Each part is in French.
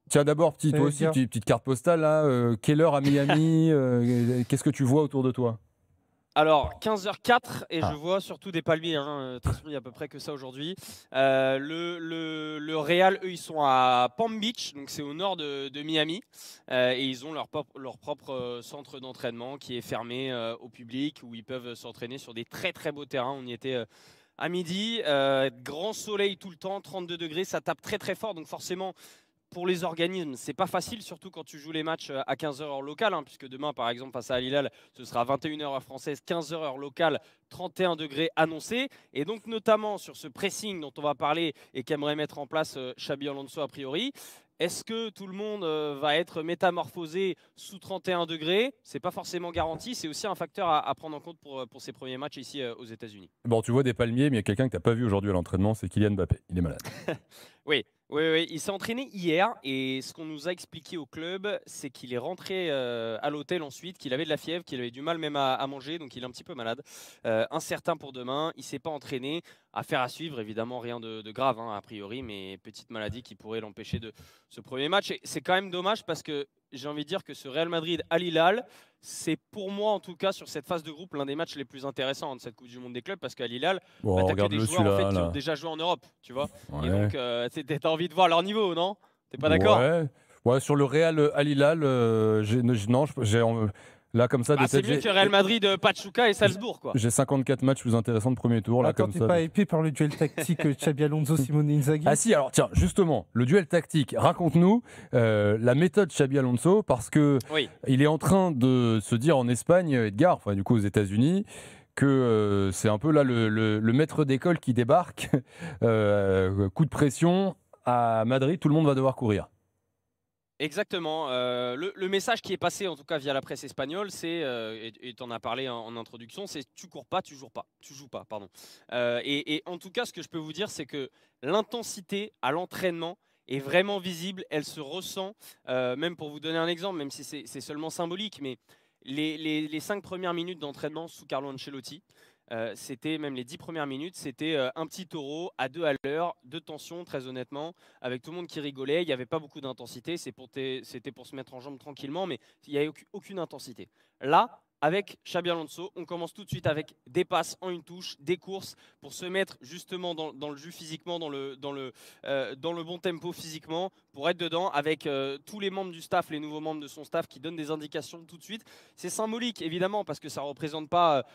Tiens, d'abord, toi aussi, petite carte postale, là. Quelle heure à Miami qu'est-ce que tu vois autour de toi? Alors, 15h04 et je Ah, vois surtout des palmiers. Hein. De toute façon, il n'y a à peu près que ça aujourd'hui. Le Real, eux, ils sont à Palm Beach, donc c'est au nord de Miami. Et ils ont leur propre centre d'entraînement qui est fermé au public, où ils peuvent s'entraîner sur des très très beaux terrains. On y était à midi. Grand soleil tout le temps, 32 degrés, ça tape très très fort. Donc forcément, pour les organismes, c'est pas facile, surtout quand tu joues les matchs à 15h heure locale, hein, puisque demain, par exemple, face à Al Hilal, ce sera 21h heure française, 15h heure locale, 31 degrés annoncés. Et donc, notamment sur ce pressing dont on va parler et qu'aimerait mettre en place Xabi Alonso a priori, est-ce que tout le monde va être métamorphosé sous 31 degrés? C'est pas forcément garanti. C'est aussi un facteur à prendre en compte pour ces premiers matchs ici aux États-Unis. bon, tu vois des palmiers, mais il y a quelqu'un que tu n'as pas vu aujourd'hui à l'entraînement, c'est Kylian Mbappé. Il est malade. Oui, oui. Il s'est entraîné hier et ce qu'on nous a expliqué au club, c'est qu'il est rentré à l'hôtel ensuite, qu'il avait de la fièvre, qu'il avait du mal même à manger, donc il est un petit peu malade. Incertain pour demain, il s'est pas entraîné. Affaire à suivre, évidemment, rien de grave hein, a priori, mais petite maladie qui pourrait l'empêcher de ce premier match. Et c'est quand même dommage parce que j'ai envie de dire que ce Real Madrid Al Hilal, c'est pour moi en tout cas sur cette phase de groupe l'un des matchs les plus intéressants de cette Coupe du Monde des clubs parce qu'Al Hilal, bah, Bon, t'as que des regarde-le joueurs en fait celui-là, qui ont là. déjà joué en Europe, tu vois. Et Ouais. donc, t'as envie de voir leur niveau, non? T'es pas d'accord? Ouais. Ouais, sur le Real Al Hilal, non, là, comme ça, de Bah, c'est tête, mieux que Real Madrid, Pachuca et Salzbourg, quoi. j'ai 54 matchs plus intéressants de premier tour, là, Attends, comme t'es ça. pas épais par le duel tactique Xabi Alonso-Simone Inzaghi? Ah si, alors tiens, justement, le duel tactique, raconte-nous la méthode Xabi Alonso, parce que Oui. il est en train de se dire en Espagne, Edgar, enfin du coup aux États-Unis, que c'est un peu là le maître d'école qui débarque, coup de pression, à Madrid, tout le monde va devoir courir. Exactement. Le message qui est passé, en tout cas via la presse espagnole, c'est, et tu en as parlé en introduction, c'est tu cours pas, tu joues pas. Tu joues pas, pardon. Et en tout cas, ce que je peux vous dire, c'est que l'intensité à l'entraînement est vraiment visible, elle se ressent. Même pour vous donner un exemple, même si c'est seulement symbolique, mais les 5 premières minutes d'entraînement sous Carlo Ancelotti, c'était même les 10 premières minutes, c'était un petit taureau à 2 à l'heure, de tension, très honnêtement, avec tout le monde qui rigolait. Il n'y avait pas beaucoup d'intensité. C'était pour se mettre en jambe tranquillement, mais il n'y avait aucune intensité. Là, avec Xabi Alonso, on commence tout de suite avec des passes en une touche, des courses pour se mettre justement dans le jus physiquement, dans le bon tempo physiquement, pour être dedans avec tous les membres du staff, les nouveaux membres de son staff qui donnent des indications tout de suite. C'est symbolique évidemment parce que ça ne représente pas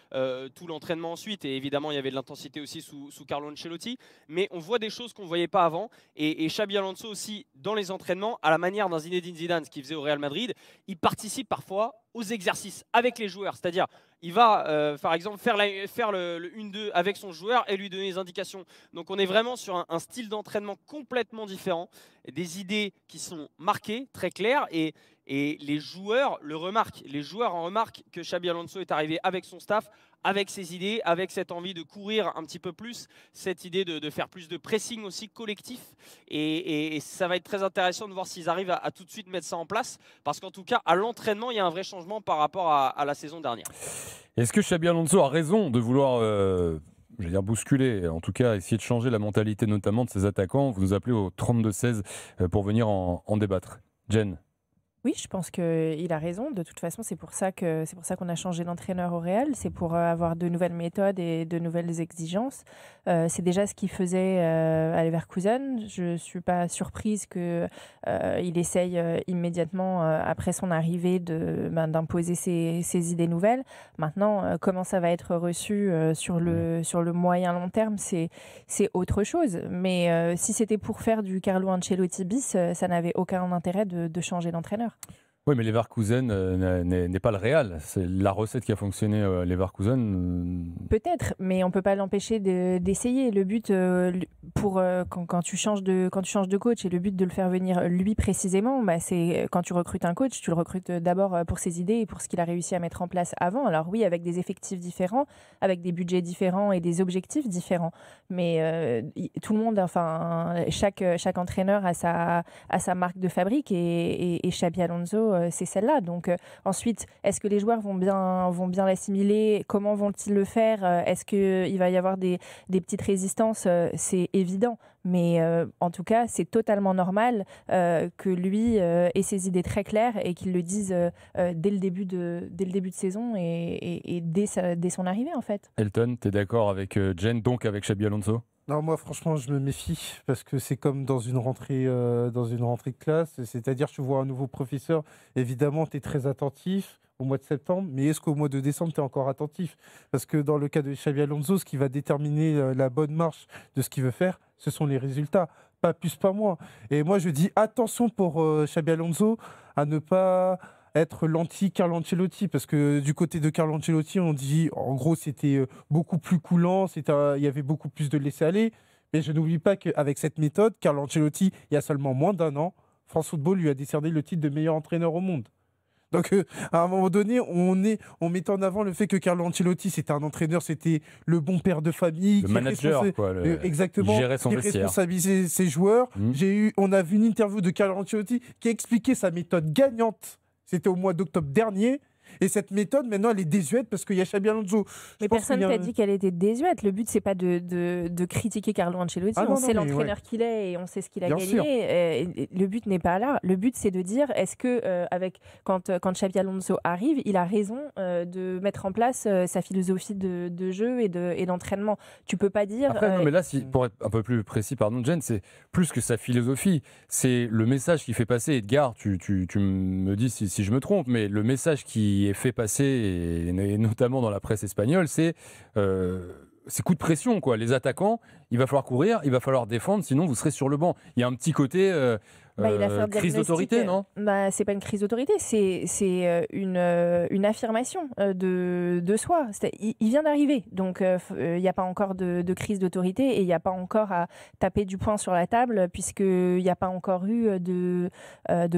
tout l'entraînement ensuite et évidemment il y avait de l'intensité aussi sous Carlo Ancelotti, mais on voit des choses qu'on ne voyait pas avant et Xabi Alonso aussi dans les entraînements à la manière d'un Zinedine Zidane, ce qu'il faisait au Real Madrid, il participe parfois aux exercices avec les joueurs, c'est-à-dire il va par exemple faire le 1-2 avec son joueur et lui donner des indications. Donc on est vraiment sur un style d'entraînement complètement différent, des idées qui sont marquées, très claires et les joueurs le remarquent. Les joueurs en remarquent que Xabi Alonso est arrivé avec son staff, avec ses idées, avec cette envie de courir un petit peu plus, cette idée de faire plus de pressing aussi collectif. Et ça va être très intéressant de voir s'ils arrivent à tout de suite mettre ça en place. Parce qu'en tout cas, à l'entraînement, il y a un vrai changement par rapport à la saison dernière. Est-ce que Xabi Alonso a raison de vouloir, je vais dire bousculer, en tout cas essayer de changer la mentalité notamment de ses attaquants? Vous nous appelez au 32-16 pour venir en débattre. Jen? Oui, je pense qu'il a raison. De toute façon, c'est pour ça qu'on a changé d'entraîneur au Real. C'est pour avoir de nouvelles méthodes et de nouvelles exigences. C'est déjà ce qu'il faisait à Leverkusen. Je ne suis pas surprise qu'il essaye immédiatement, après son arrivée, d'imposer ses idées nouvelles. Maintenant, comment ça va être reçu sur le moyen long terme, c'est autre chose. Mais si c'était pour faire du Carlo Ancelotti bis, ça n'avait aucun intérêt de changer d'entraîneur. Oui, mais Leverkusen n'est pas le Real. C'est la recette qui a fonctionné Leverkusen. Peut-être, mais on peut pas l'empêcher d'essayer. Le but, quand tu changes de coach, et le but de le faire venir lui précisément, bah, c'est quand tu recrutes un coach, tu le recrutes d'abord pour ses idées et pour ce qu'il a réussi à mettre en place avant. Alors oui, avec des effectifs différents, avec des budgets différents et des objectifs différents. Mais tout le monde, enfin chaque entraîneur a sa marque de fabrique et Xabi Alonso c'est celle-là. Donc ensuite, est-ce que les joueurs vont bien l'assimiler? Comment vont-ils le faire? Est-ce qu'il va y avoir des petites résistances? C'est évident. Mais en tout cas, c'est totalement normal que lui ait ses idées très claires et qu'il le dise dès le début de saison et dès son arrivée, en fait. Elton, tu es d'accord avec Jen, donc avec Xabi Alonso? Non, moi franchement, je me méfie parce que c'est comme dans une rentrée de classe. C'est-à-dire, tu vois un nouveau professeur, évidemment, tu es très attentif au mois de septembre, mais est-ce qu'au mois de décembre, tu es encore attentif? Parce que dans le cas de Xabi Alonso, ce qui va déterminer la bonne marche de ce qu'il veut faire, ce sont les résultats. Pas plus, pas moins. Et moi, je dis attention pour Xabi Alonso à ne pas être l'anti-Carlo Ancelotti, parce que du côté de Carlo Ancelotti, on dit, en gros, c'était beaucoup plus coulant, il y avait beaucoup plus de laisser-aller. Mais je n'oublie pas qu'avec cette méthode, Carlo Ancelotti, il y a seulement moins d'1 an, France Football lui a décerné le titre de meilleur entraîneur au monde. Donc, à un moment donné, on met en avant le fait que Carlo Ancelotti, c'était un entraîneur, c'était le bon père de famille. Le manager, quoi. Exactement. Il gérait son qui vestiaire. responsabilisait ses joueurs. On a vu une interview de Carlo Ancelotti qui expliquait sa méthode gagnante. C'était au mois d'octobre dernier. Et cette méthode, maintenant, elle est désuète parce qu'il y a Xabi Alonso. Mais personne ne t'a dit qu'elle était désuète. Le but, c'est pas de critiquer Carlo Ancelotti. On sait l'entraîneur qu'il est et on sait ce qu'il a gagné. Le but n'est pas là. Le but, c'est de dire, est-ce que quand Xabi Alonso arrive, il a raison de mettre en place sa philosophie de jeu et d'entraînement. Tu peux pas dire... Après, non, mais là, pour être un peu plus précis, pardon, Jen, c'est plus que sa philosophie. C'est le message qu'il fait passer. Edgar, tu me dis si je me trompe, mais le message qui est fait passer, et notamment dans la presse espagnole, c'est coup de pression, quoi. Les attaquants, il va falloir courir, il va falloir défendre, sinon vous serez sur le banc. Il y a un petit côté crise d'autorité, non? C'est pas une crise d'autorité, c'est une affirmation de soi. Il vient d'arriver, donc il n'y a pas encore de crise d'autorité et il n'y a pas encore à taper du poing sur la table puisqu'il n'y a pas encore eu de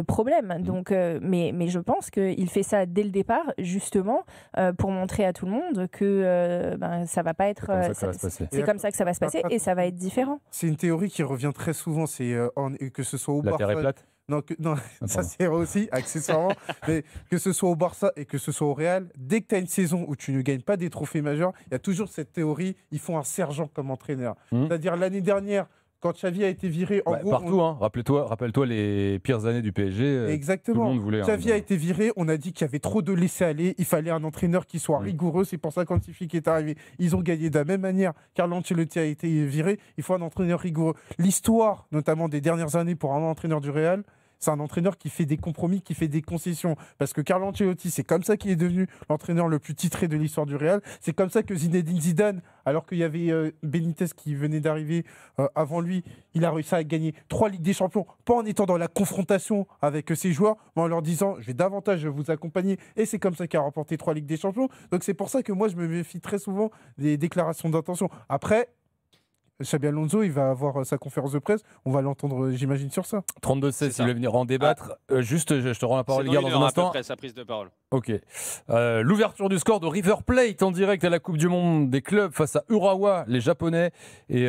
problème. Donc, mais je pense qu'il fait ça dès le départ, justement, pour montrer à tout le monde que ça va pas être... C'est comme ça que ça va se passer et ça va être différent. C'est une théorie qui revient très souvent, c'est que ce soit au Barça... La terre est plate? Non, ça c'est aussi, accessoirement, mais que ce soit au Barça et que ce soit au Real, dès que tu as une saison où tu ne gagnes pas des trophées majeurs, il y a toujours cette théorie, ils font un sergent comme entraîneur. C'est-à-dire l'année dernière, quand Xavi a été viré, en gros... Partout, rappelle-toi les pires années du PSG. Exactement. Tout le monde voulait. Xavi a été viré, on a dit qu'il y avait trop de laisser-aller, il fallait un entraîneur qui soit rigoureux, c'est pour ça qu'Antifique est arrivé. Ils ont gagné de la même manière. Carlo Ancelotti a été viré, il faut un entraîneur rigoureux. L'histoire, notamment des dernières années pour un entraîneur du Real, c'est un entraîneur qui fait des compromis, qui fait des concessions. Parce que Carlo Ancelotti, c'est comme ça qu'il est devenu l'entraîneur le plus titré de l'histoire du Real. C'est comme ça que Zinedine Zidane, alors qu'il y avait Benitez qui venait d'arriver avant lui, il a réussi à gagner 3 Ligues des Champions, pas en étant dans la confrontation avec ses joueurs, mais en leur disant « je vais davantage vous accompagner ». Et c'est comme ça qu'il a remporté 3 Ligues des Champions. Donc c'est pour ça que moi, je me méfie très souvent des déclarations d'intention. Après... Xabi Alonso, il va avoir sa conférence de presse. On va l'entendre, j'imagine, sur ça. 32-16, s'il veut venir en débattre. Juste, je te rends la parole, Edgar, dans un instant. C'est sa prise de parole. Ok. L'ouverture du score de River Plate en direct à la Coupe du Monde des clubs face à Urawa, les Japonais. Et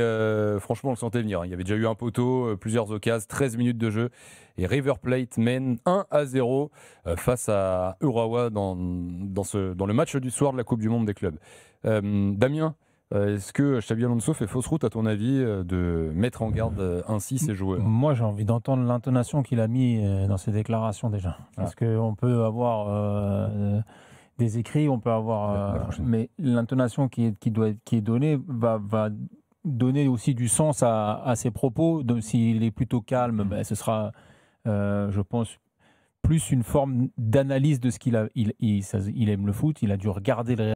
franchement, on le sentait venir. Il y avait déjà eu un poteau, plusieurs occasions, 13 minutes de jeu. Et River Plate mène 1-0 face à Urawa dans le match du soir de la Coupe du Monde des clubs. Damien, est-ce que Xabi Alonso fait fausse route, à ton avis, de mettre en garde ainsi ses joueurs? Moi, j'ai envie d'entendre l'intonation qu'il a mis dans ses déclarations déjà. Parce qu'on peut avoir des écrits, on peut avoir... mais l'intonation qui est donnée va donner aussi du sens à ses propos. S'il est plutôt calme, ce sera, je pense, plus une forme d'analyse de ce qu'il a. Il aime le foot, il a dû regarder le